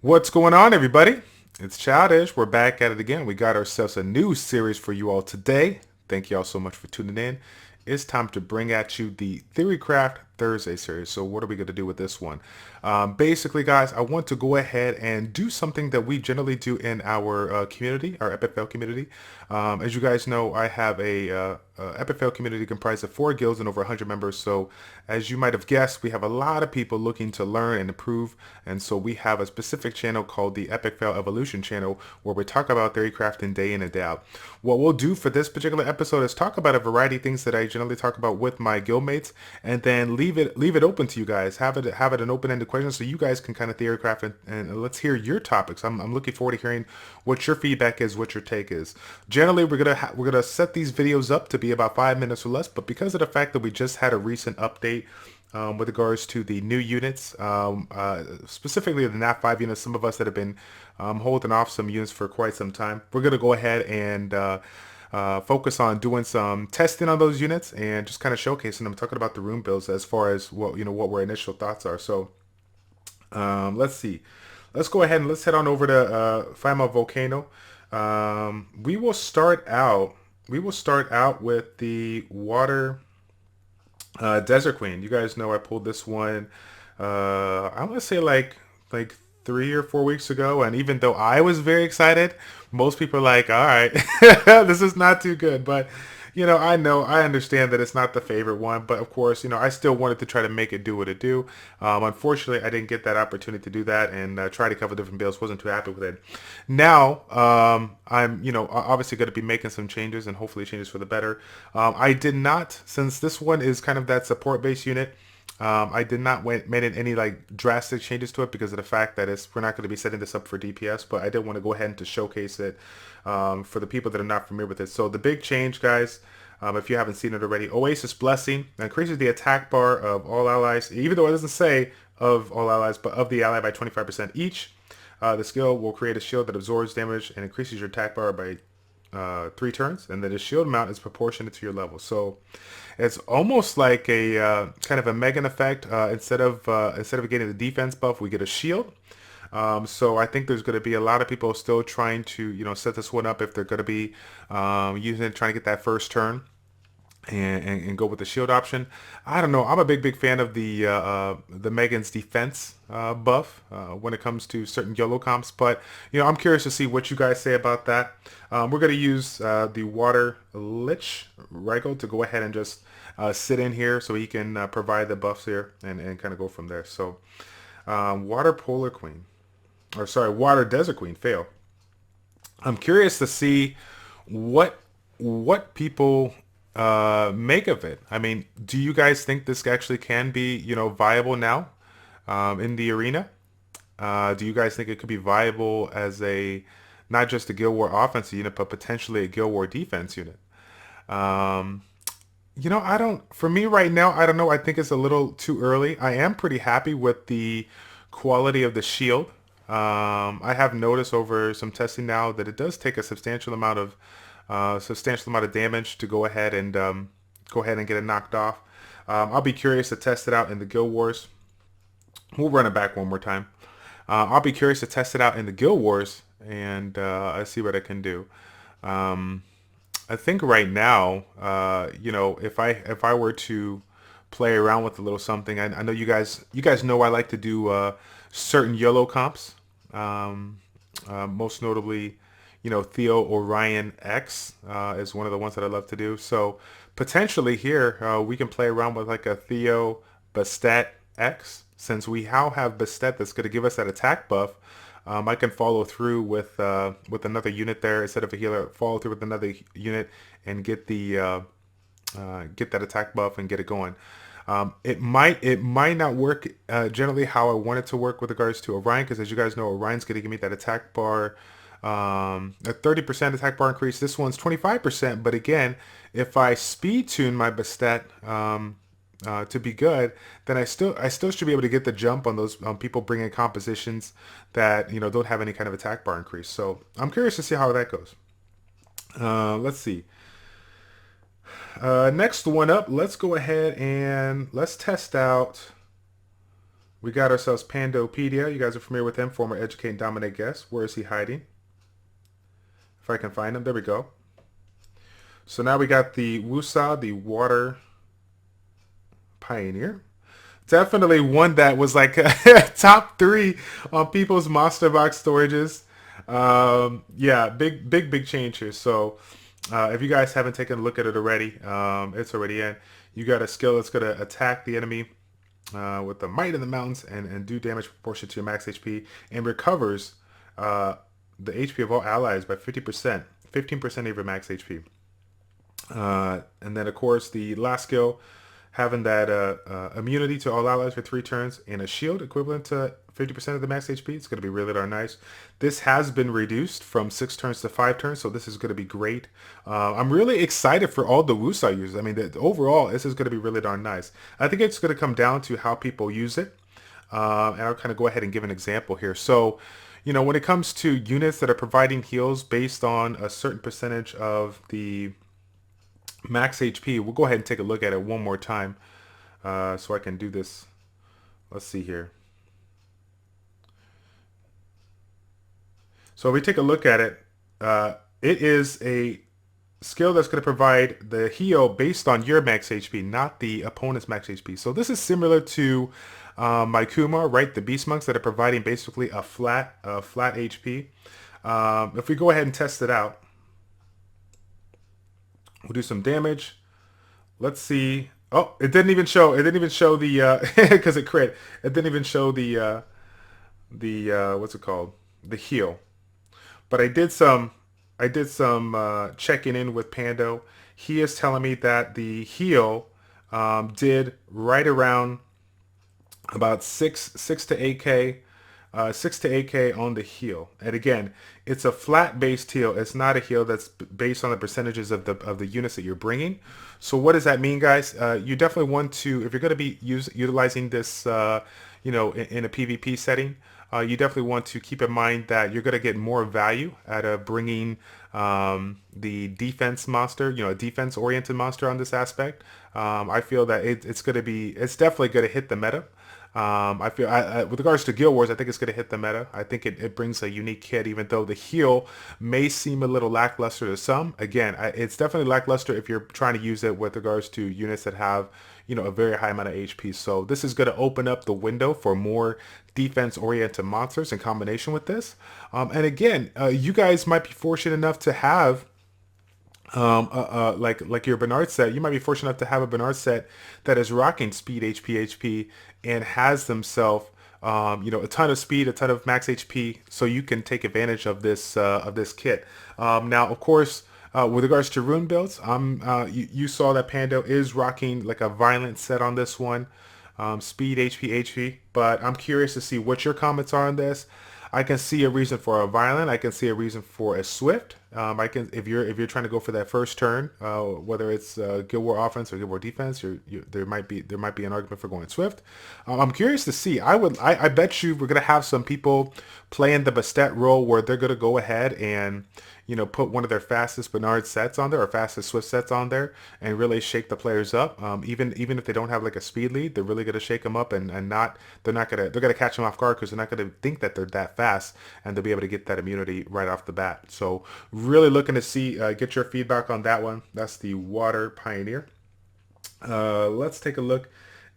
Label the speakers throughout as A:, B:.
A: What's going on, everybody? It's Childish. We're back at it again. We got ourselves a new series for you all today. Thank you all so much for tuning in. It's time to bring at you the Theorycraft Thursday series. So what are we going to do with this one? Basically, guys, I want to go ahead and do something that we generally do in our community, our Epicfail community. As you guys know, I have a Epicfail community comprised of 4 guilds and over 100 members. So as you might have guessed, we have a lot of people looking to learn and improve. And so we have a specific channel called the Epicfail Evolution channel where we talk about theory crafting day in and day out. What we'll do for this particular episode is talk about a variety of things that I generally talk about with my guildmates, and then leave it open to you guys. Have it an open-ended question so you guys can kind of theory craft and let's hear your topics. I'm looking forward to hearing what your feedback is, what your take is. Generally, we're gonna set these videos up to be about 5 minutes or less, but because of the fact that we just had a recent update with regards to the new units, specifically the NAP 5 units, some of us that have been holding off some units for quite some time, we're going to go ahead and focus on doing some testing on those units and just kind of showcasing them, talking about the Rune builds as far as what our initial thoughts are. So let's see. Let's go ahead and let's head on over to Fama Volcano. We will start out. We will start out with the water Desert Queen. You guys know I pulled this one. I'm gonna say like 3 or 4 weeks ago, and even though I was very excited, most people are like, "All right, this is not too good." But I understand that it's not the favorite one, but of course, I still wanted to try to make it do what it do. Unfortunately, I didn't get that opportunity to do that, and tried a couple different builds. Wasn't too happy with it. Now, I'm obviously going to be making some changes, and hopefully changes for the better. I did not, since this one is kind of that support based unit. I did not made any like drastic changes to it because of the fact that we're not going to be setting this up for DPS, but I did want to go ahead and to showcase it for the people that are not familiar with it. So the big change, guys, if you haven't seen it already, Oasis Blessing increases the attack bar of all allies, even though it doesn't say of all allies, but of the ally by 25% each. The skill will create a shield that absorbs damage and increases your attack bar by 3 turns, and then the shield amount is proportionate to your level. So it's almost like a kind of a Megan effect. Instead of getting the defense buff, we get a shield. So I think there's going to be a lot of people still trying to set this one up if they're going to be using it, trying to get that first turn. And go with the shield option. I don't know. I'm a big fan of the Megan's defense buff when it comes to certain YOLO comps. But I'm curious to see what you guys say about that. We're going to use the Water Lich Rygo to go ahead and just sit in here so he can provide the buffs here and kind of go from there. So Water Polar Queen, or sorry, Water Desert Queen, fail. I'm curious to see what people make of it. I mean, do you guys think this actually can be, viable now in the arena? Do you guys think it could be viable as not just a Guild War offense unit, but potentially a Guild War defense unit? For me right now, I don't know. I think it's a little too early. I am pretty happy with the quality of the shield. I have noticed over some testing now that it does take a substantial amount of damage to go ahead and get it knocked off. I'll be curious to test it out in the Guild Wars. We'll run it back one more time. I'll be curious to test it out in the Guild Wars and I see what I can do. I think right now, if I were to play around with a little something, I know you guys know I like to do certain YOLO comps. Most notably, Theo Orion X is one of the ones that I love to do. So potentially here, we can play around with like a Theo Bastet X. Since we now have Bastet that's going to give us that attack buff, I can follow through with another unit there instead of a healer. Follow through with another unit and get that attack buff and get it going. It might not work generally how I want it to work with regards to Orion, because as you guys know, Orion's going to give me that attack bar. A 30% attack bar increase. This one's 25%, but again, if I speed tune my Bastet to be good, then I still should be able to get the jump on those people bringing compositions that don't have any kind of attack bar increase. So I'm curious to see how that goes. Let's see. Next one up, let's go ahead and let's test out We got ourselves Pandopedia. You guys are familiar with him, former Educate and Dominate guest. Where is he hiding? If I can find him. There we go. So now we got the Wusa, the Water Pioneer. Definitely one that was like top 3 on people's Monster Box storages. Yeah, big change here. So if you guys haven't taken a look at it already, it's already in. You got a skill that's going to attack the enemy with the Might in the Mountains and do damage proportionate to your max HP, and recovers the HP of all allies by 50%, 15% of your max HP. And then, of course, the last skill, having that immunity to all allies for 3 turns and a shield equivalent to 50% of the max HP. It's going to be really darn nice. This has been reduced from 6 turns to 5 turns, so this is going to be great. I'm really excited for all the Wusa users. I mean, overall, this is going to be really darn nice. I think it's going to come down to how people use it. And I'll kind of go ahead and give an example here. So, you know, when it comes to units that are providing heals based on a certain percentage of the max HP, we'll go ahead and take a look at it one more time so I can do this. Let's see here. So if we take a look at it, it is a skill that's going to provide the heal based on your max HP, not the opponent's max HP. So this is similar to my Kuma, right? The Beast Monks that are providing basically a flat HP. If we go ahead and test it out, we'll do some damage. Let's see. Oh, it didn't even show. It didn't even show the because it crit. It didn't even show the what's it called? The heal. But I did some checking in with Pando. He is telling me that the heal did right around about 6 to 8K. 6 to 8K on the heal. And again, it's a flat based heal. It's not a heal that's based on the percentages of the units that you're bringing. So what does that mean, guys? You definitely want to, if you're going to be utilizing this, you know, in a PvP setting, you definitely want to keep in mind that you're going to get more value out of bringing the defense monster, you know, a defense oriented monster on this aspect. I feel that it's definitely going to hit the meta. I feel with regards to Guild Wars, I think it's going to hit the meta. I think it brings a unique kit, even though the heal may seem a little lackluster to some. Again, it's definitely lackluster if you're trying to use it with regards to units that have, you know, a very high amount of HP. So this is going to open up the window for more defense-oriented monsters in combination with this. And again, you guys might be fortunate enough to have like your Bernard set. You might be fortunate enough to have a Bernard set that is rocking speed, HP, and has themselves, you know, a ton of speed, a ton of max HP, so you can take advantage of this kit. Now, of course, with regards to rune builds, you saw that Pando is rocking like a violent set on this one, speed, HP, but I'm curious to see what your comments are on this. I can see a reason for a violent. I can see a reason for a swift. If you're trying to go for that first turn, whether it's Guild War offense or Guild War defense, there might be an argument for going swift. I'm curious to see. I bet you we're gonna have some people playing the Bastet role where they're gonna go ahead and, you know, put one of their fastest Bernard sets on there or fastest Swift sets on there and really shake the players up. Even if they don't have like a speed lead, they're really gonna shake them up and they're gonna catch them off guard because they're not gonna think that they're that fast, and they'll be able to get that immunity right off the bat. So really looking to see get your feedback on that one. That's the Water Pioneer. Let's take a look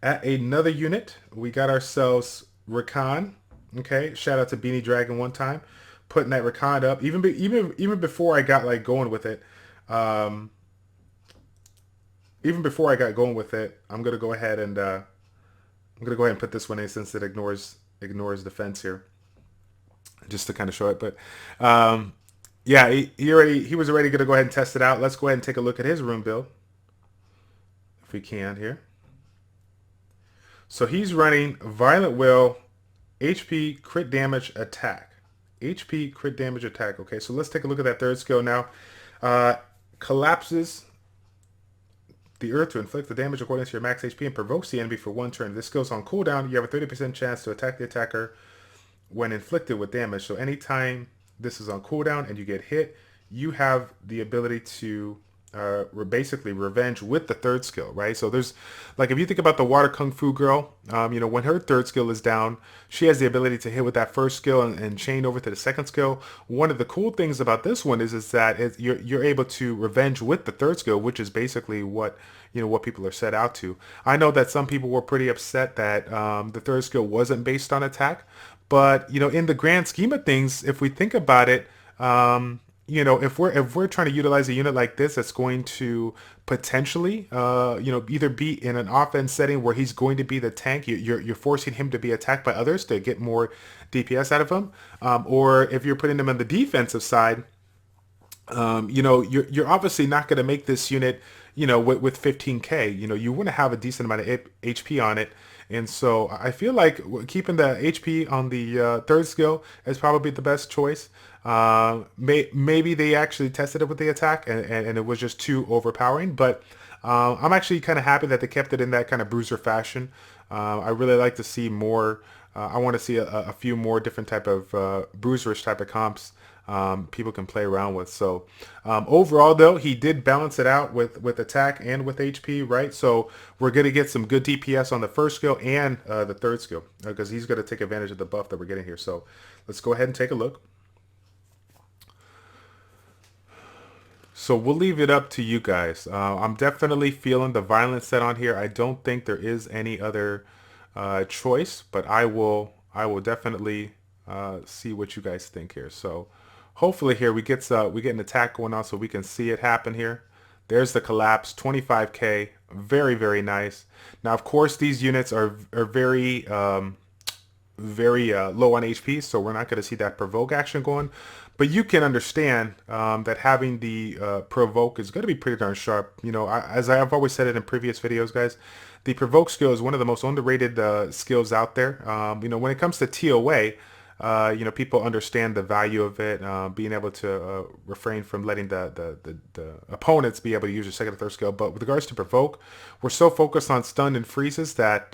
A: at another unit. We got ourselves Rakan. Okay, shout out to Beanie Dragon one time, putting that Rakan up. Even before I got like going with it, even before I got going with it, I'm gonna go ahead and put this one in since it ignores defense here, just to kind of show it. But yeah, he was already gonna go ahead and test it out. Let's go ahead and take a look at his rune build if we can here. So he's running Violent Will, HP, crit damage, attack. HP, crit damage, attack. Okay, so let's take a look at that third skill now. Collapses the earth to inflict the damage according to your max HP and provokes the enemy for 1 turn. This skill's on cooldown. You have a 30% chance to attack the attacker when inflicted with damage. So anytime this is on cooldown and you get hit, you have the ability to basically revenge with the third skill, right? So there's like if you think about the water kung fu girl, when her third skill is down, she has the ability to hit with that first skill and chain over to the second skill. One of the cool things about this one is that you're able to revenge with the third skill, which is basically what people are set out to. I know that some people were pretty upset that the third skill wasn't based on attack, but in the grand scheme of things, if we think about it, if we're trying to utilize a unit like this that's going to potentially either be in an offense setting where he's going to be the tank, you're forcing him to be attacked by others to get more DPS out of him, or if you're putting him on the defensive side, you're obviously not going to make this unit, with 15k. You want to have a decent amount of HP on it, and so I feel like keeping the HP on the third skill is probably the best choice. Maybe they actually tested it with the attack, and it was just too overpowering. But I'm actually kind of happy that they kept it in that kind of bruiser fashion. I really like to see more. I want to see a few more different type of bruiserish type of comps people can play around with. So overall, though, he did balance it out with attack and with HP, right? So we're going to get some good DPS on the first skill and the third skill because he's going to take advantage of the buff that we're getting here. So let's go ahead and take a look. So we'll leave it up to you guys. I'm definitely feeling the violence set on here. I don't think there is any other choice, but I will definitely see what you guys think here. So hopefully here we get an attack going on so we can see it happen here. There's the collapse, 25k, very, very nice. Now, of course, these units are very low on HP, so we're not going to see that provoke action going. But you can understand that having the provoke is going to be pretty darn sharp. As I have always said it in previous videos, guys, the provoke skill is one of the most underrated skills out there. When it comes to TOA, people understand the value of it, being able to refrain from letting the opponents be able to use your second or third skill. But with regards to provoke, we're so focused on stun and freezes that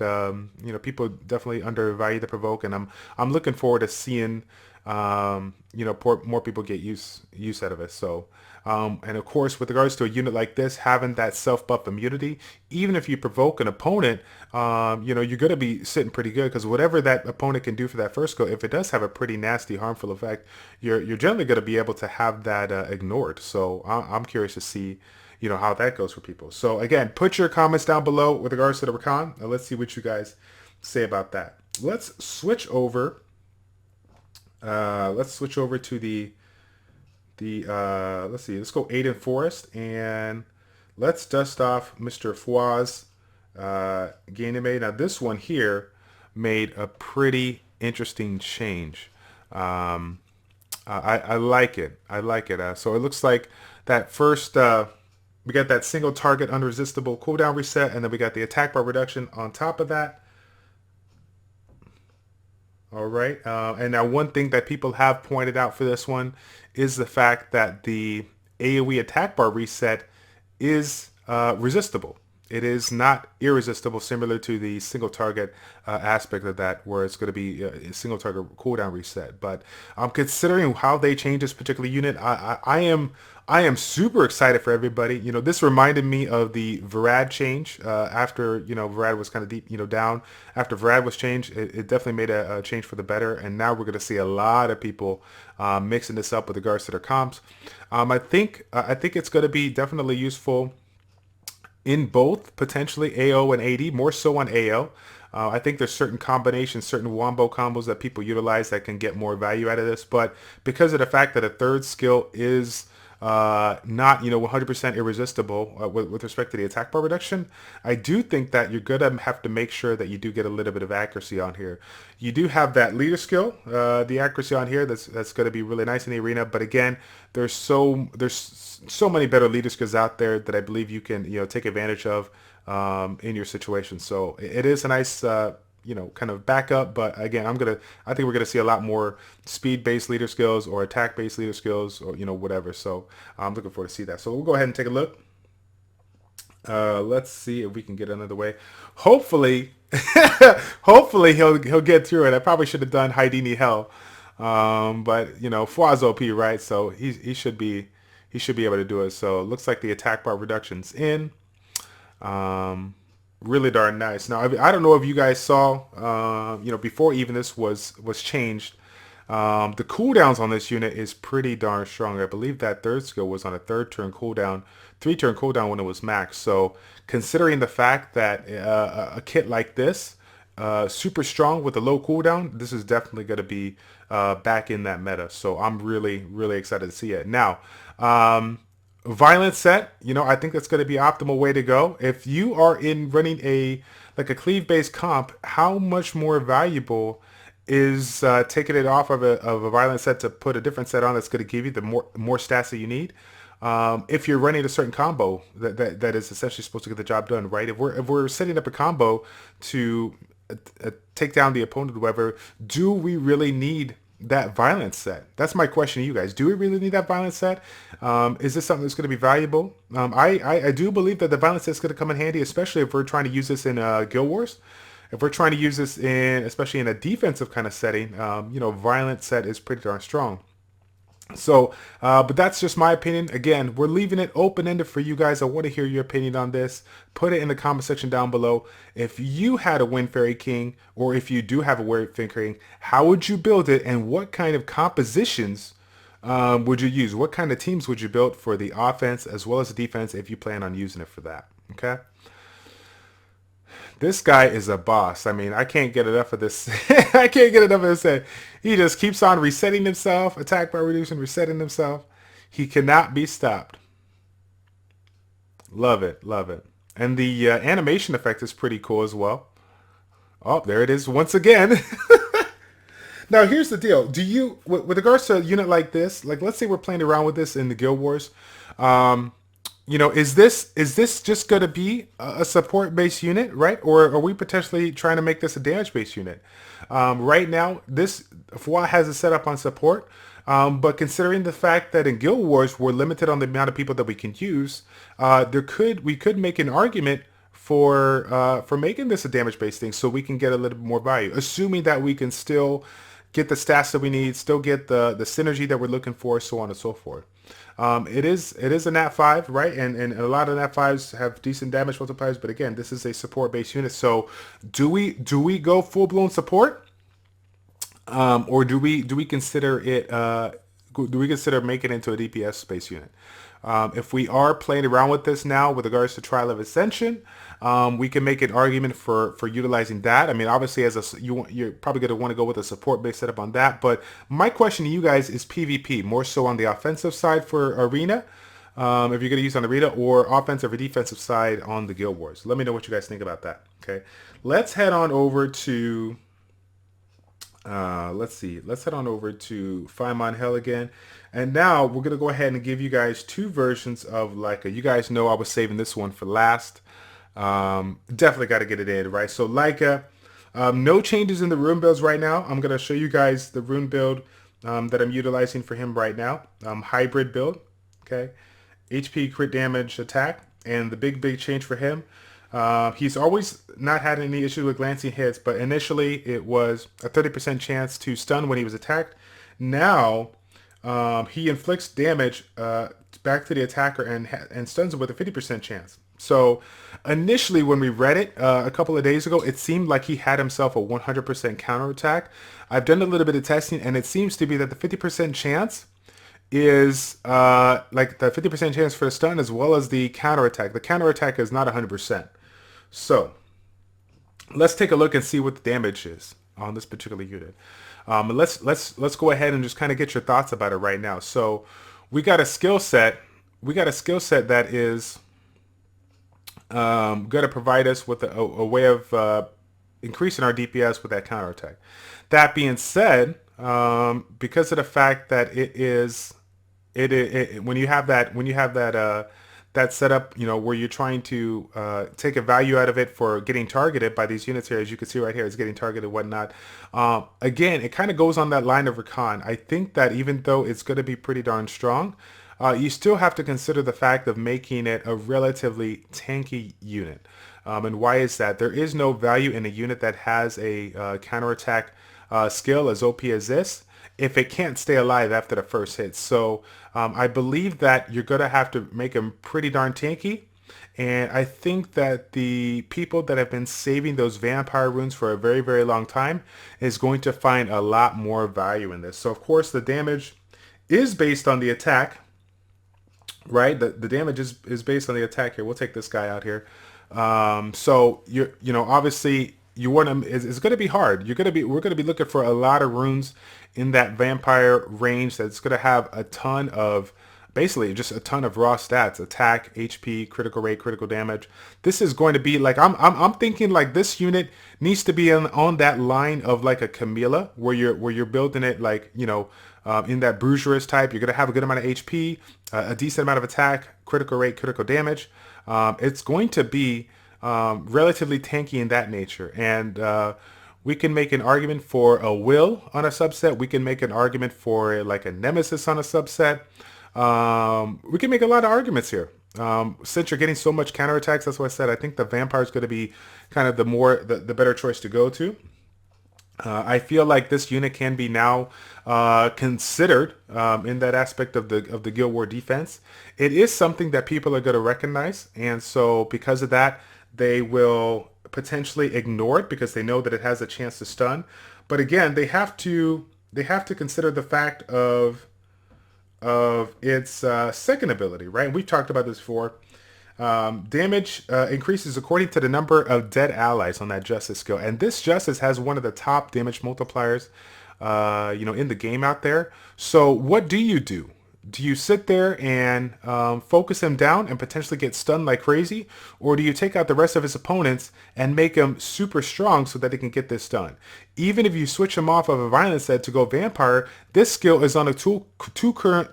A: people definitely undervalue the provoke, and I'm looking forward to seeing more people get use out of it. So and of course, with regards to a unit like this, having that self-buff immunity, even if you provoke an opponent, you're going to be sitting pretty good because whatever that opponent can do for that first skill, if it does have a pretty nasty, harmful effect, you're generally going to be able to have that ignored. So I'm curious to see how that goes for people. So again, put your comments down below with regards to the recon. Let's see what you guys say about that. Let's switch over. Let's switch over to the let's see, let's go Aiden Forest, and let's dust off Mr. Fawaz Ganymede. Now this one here made a pretty interesting change. I like it. I like it. So it looks like that first we got that single target unresistible cooldown reset, and then we got the attack bar reduction on top of that. All right. And now one thing that people have pointed out for this one is the fact that the AoE attack bar reset is resistible. It is not irresistible, similar to the single target aspect of that, where it's going to be a single target cooldown reset. But considering how they changed this particular unit, I am super excited for everybody. This reminded me of the Varad change after Varad was kind of deep down. After Varad was changed, it definitely made a change for the better, and now we're going to see a lot of people mixing this up with regards to their comps. I think it's going to be definitely useful in both, potentially AO and AD, more so on AO. I think there's certain combinations, certain wombo combos that people utilize that can get more value out of this. But because of the fact that a third skill is not 100% irresistible with respect to the attack bar reduction, I do think that you're gonna have to make sure that you do get a little bit of accuracy on here. You do have that leader skill, the accuracy on here that's going to be really nice in the arena. But again, there's so many better leader skills out there that I believe you can take advantage of in your situation. So it is a nice kind of backup, but again, I think we're gonna see a lot more speed-based leader skills or attack-based leader skills, or whatever. So I'm looking forward to see that. So we'll go ahead and take a look. Let's see if we can get another way. Hopefully, hopefully he'll get through it. I probably should have done Haidini Hell, but Fawaz OP, right? So he should be he should be able to do it. So it looks like the attack bar reduction's in. Really darn nice. Now, I don't know if you guys saw, before even this was changed, the cooldowns on this unit is pretty darn strong. I believe that third skill was on a 3rd-turn cooldown, 3-turn cooldown when it was maxed. So considering the fact that a kit like this, super strong with a low cooldown, this is definitely going to be back in that meta. So I'm really, really excited to see it. Now, violent set, I think that's going to be optimal way to go. If you are running a cleave based comp, how much more valuable is taking it off of a violent set to put a different set on that's going to give you the more stats that you need? If you're running a certain combo that is essentially supposed to get the job done, right? If we're setting up a combo to take down the opponent, whoever, do we really need that violence set? That's my question to you guys. Do we really need that violence set? Is this something that's going to be valuable? I do believe that the violence set is going to come in handy, especially if we're trying to use this in Guild Wars. If we're trying to use this especially in a defensive kind of setting, violent set is pretty darn strong. So, but that's just my opinion. Again, we're leaving it open-ended for you guys. I want to hear your opinion on this. Put it in the comment section down below. If you had a Wind Fairy King, or if you do have a Wind Fairy King, how would you build it, and what kind of compositions would you use? What kind of teams would you build for the offense as well as the defense if you plan on using it for that? Okay. This guy is a boss. I mean, I can't get enough of this. I can't get enough of this. He just keeps on resetting himself, attack bar reduction, resetting himself. He cannot be stopped. Love it, love it. And the animation effect is pretty cool as well. Oh, there it is once again. Now, here's the deal. Do you, with regards to a unit like this, like let's say we're playing around with this in the Guild Wars, is this just going to be a support-based unit, right? Or are we potentially trying to make this a damage-based unit? Right now, this Fwa has it set up on support, but considering the fact that in Guild Wars we're limited on the amount of people that we can use, we could make an argument for making this a damage-based thing, so we can get a little bit more value, assuming that we can still get the stats that we need, still get the synergy that we're looking for, so on and so forth. It is a Nat 5, right? And a lot of Nat 5s have decent damage multipliers, but again, this is a support-based unit. So do we go full-blown support? Or do we consider it making it into a DPS-based unit? If we are playing around with this now with regards to Trial of Ascension, we can make an argument for utilizing that. I mean, obviously, you're probably going to want to go with a support-based setup on that. But my question to you guys is PvP, more so on the offensive side for Arena, if you're going to use on Arena, or offensive or defensive side on the Guild Wars. Let me know what you guys think about that. Okay, let's head on over to. Let's head on over to Feynman Hell again. And now we're going to go ahead and give you guys two versions of Leica. You guys know I was saving this one for last. Definitely got to get it in, right? So Leica, no changes in the Rune builds right now. I'm going to show you guys the Rune build that I'm utilizing for him right now. Hybrid build, okay? HP crit damage attack. And the big change for him, he's always not had any issues with glancing hits, but initially it was a 30% chance to stun when he was attacked. Now he inflicts damage back to the attacker and stuns him with a 50% chance. So initially when we read it a couple of days ago, it seemed like he had himself a 100% counterattack. I've done a little bit of testing, and it seems to be that the 50% chance is like the 50% chance for the stun as well as the counterattack. The counterattack is not 100%. So let's take a look and see what the damage is on this particular unit. Let's go ahead and just kind of get your thoughts about it right now. So we got a skill set. That is going to provide us with a way of increasing our DPS with that counterattack. That being said, because of the fact that when you have that setup, where you're trying to take a value out of it for getting targeted by these units here, as you can see right here, it's getting targeted and whatnot. Again, it kind of goes on that line of recon. I think that even though it's going to be pretty darn strong, you still have to consider the fact of making it a relatively tanky unit. And why is that? There is no value in a unit that has a counterattack skill as OP as this if it can't stay alive after the first hit. So I believe that you're going to have to make him pretty darn tanky. And I think that the people that have been saving those vampire runes for a very, very long time is going to find a lot more value in this. So of course the damage is based on the attack, right? The damage is based on the attack here. We'll take this guy out here. So obviously you want to, it's going to be hard. We're going to be looking for a lot of runes in that vampire range that's going to have a ton of, basically just a ton of raw stats: attack, HP, critical rate, critical damage. This is going to be like, I'm thinking like this unit needs to be on that line of like a Camilla, where you're building it like, in that Brugerous type. You're going to have a good amount of HP, a decent amount of attack, critical rate, critical damage. It's going to be relatively tanky in that nature. And we can make an argument for a Will on a subset. We can make an argument for like a Nemesis on a subset. We can make a lot of arguments here. Since you're getting so much counterattacks, that's why I said I think the Vampire is going to be kind of the better choice to go to. I feel like this unit can be now considered in that aspect of the Guild War defense. It is something that people are going to recognize, and so because of that, they will potentially ignore it because they know that it has a chance to stun. But again, they have to consider the fact of its second ability, right? We've talked about this before. Damage increases according to the number of dead allies on that Justice skill, and this Justice has one of the top damage multipliers, in the game out there. So what do you do? Do you sit there and focus him down and potentially get stunned like crazy? Or do you take out the rest of his opponents and make him super strong so that they can get this done? Even if you switch him off of a violence set to go vampire, this skill is on a two turn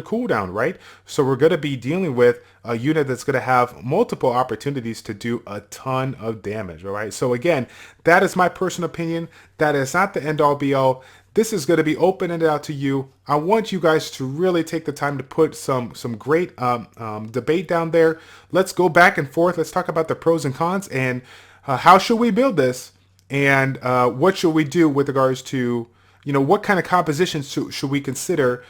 A: cooldown, right? So we're going to be dealing with a unit that's going to have multiple opportunities to do a ton of damage, all right? So again, that is my personal opinion. That is not the end all be all. This is going to be open-ended out to you. I want you guys to really take the time to put some great debate down there. Let's go back and forth. Let's talk about the pros and cons and how should we build this, and what should we do with regards to, what kind of compositions should we consider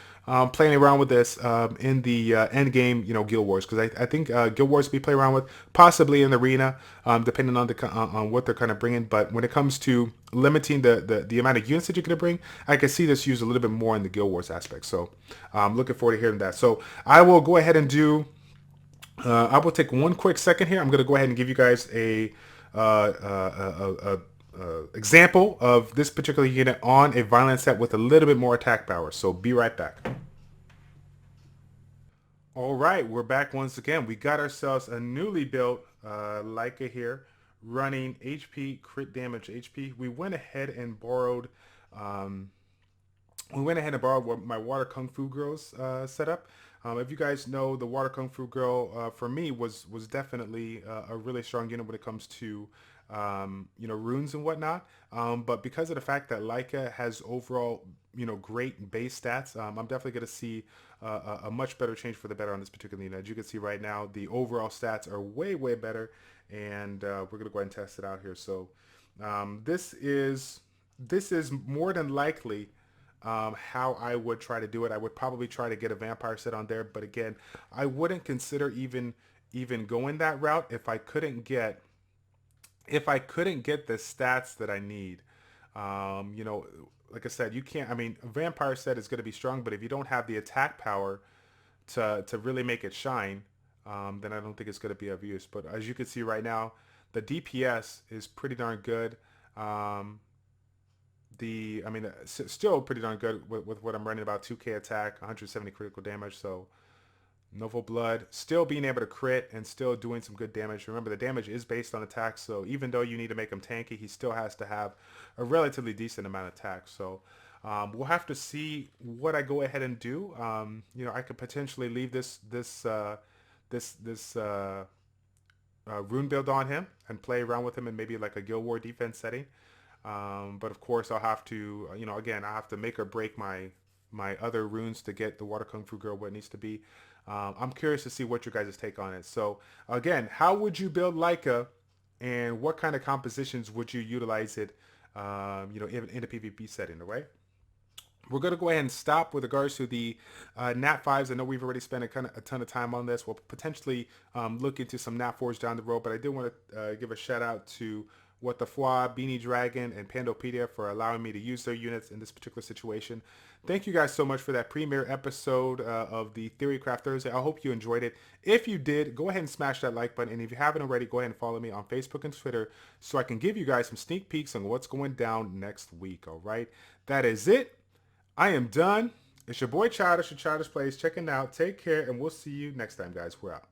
A: playing around with this in the end game, Guild Wars, because I think Guild Wars we play around with possibly in the arena, depending on on what they're kind of bringing. But when it comes to limiting the amount of units that you're going to bring, I can see this used a little bit more in the Guild Wars aspect. So I'm looking forward to hearing that. So I will go ahead and do. I will take one quick second here. I'm going to go ahead and give you guys a example of this particular unit on a violence set with a little bit more attack power. So be right back. All right, we're back once again. We got ourselves a newly built Leica here, running HP crit damage HP. We went ahead and borrowed my Water Kung Fu Girls setup. If you guys know, the Water Kung Fu Girl for me was definitely a really strong unit when it comes to runes and whatnot. But because of the fact that Leica has overall, great base stats, I'm definitely going to see a much better change for the better on this particular unit. As you can see right now, the overall stats are way, way better, and we're going to go ahead and test it out here. So this is more than likely how I would try to do it. I would probably try to get a vampire set on there, but again, I wouldn't consider even going that route if I couldn't get the stats that I need. Like I said, you can't. I mean, a vampire set is going to be strong, but if you don't have the attack power to really make it shine, then I don't think it's going to be of use. But as you can see right now, the DPS is pretty darn good. Still pretty darn good with what I'm running, about 2k attack, 170 critical damage. So Novel Blood, still being able to crit and still doing some good damage. Remember, the damage is based on attack, so even though you need to make him tanky, he still has to have a relatively decent amount of attack. So we'll have to see what I go ahead and do. I could potentially leave this rune build on him and play around with him in maybe like a Guild War defense setting. But of course, I'll have to, again, I have to make or break my other runes to get the Water Kung Fu Girl where it needs to be. I'm curious to see what your guys' take on it. So again, how would you build Leica, and what kind of compositions would you utilize it, in a PvP setting, right? We're going to go ahead and stop with regards to the Nat 5s. I know we've already spent a ton of time on this. We'll potentially look into some Nat 4s down the road, but I do want to give a shout out to What the Fwa, Beanie Dragon, and Pandopedia for allowing me to use their units in this particular situation. Thank you guys so much for that premiere episode of the Theorycraft Thursday. I hope you enjoyed it. If you did, go ahead and smash that like button. And if you haven't already, go ahead and follow me on Facebook and Twitter so I can give you guys some sneak peeks on what's going down next week. All right, that is it. I am done. It's your boy Childish, your ChildishPlays checking out. Take care, and we'll see you next time, guys. We're out.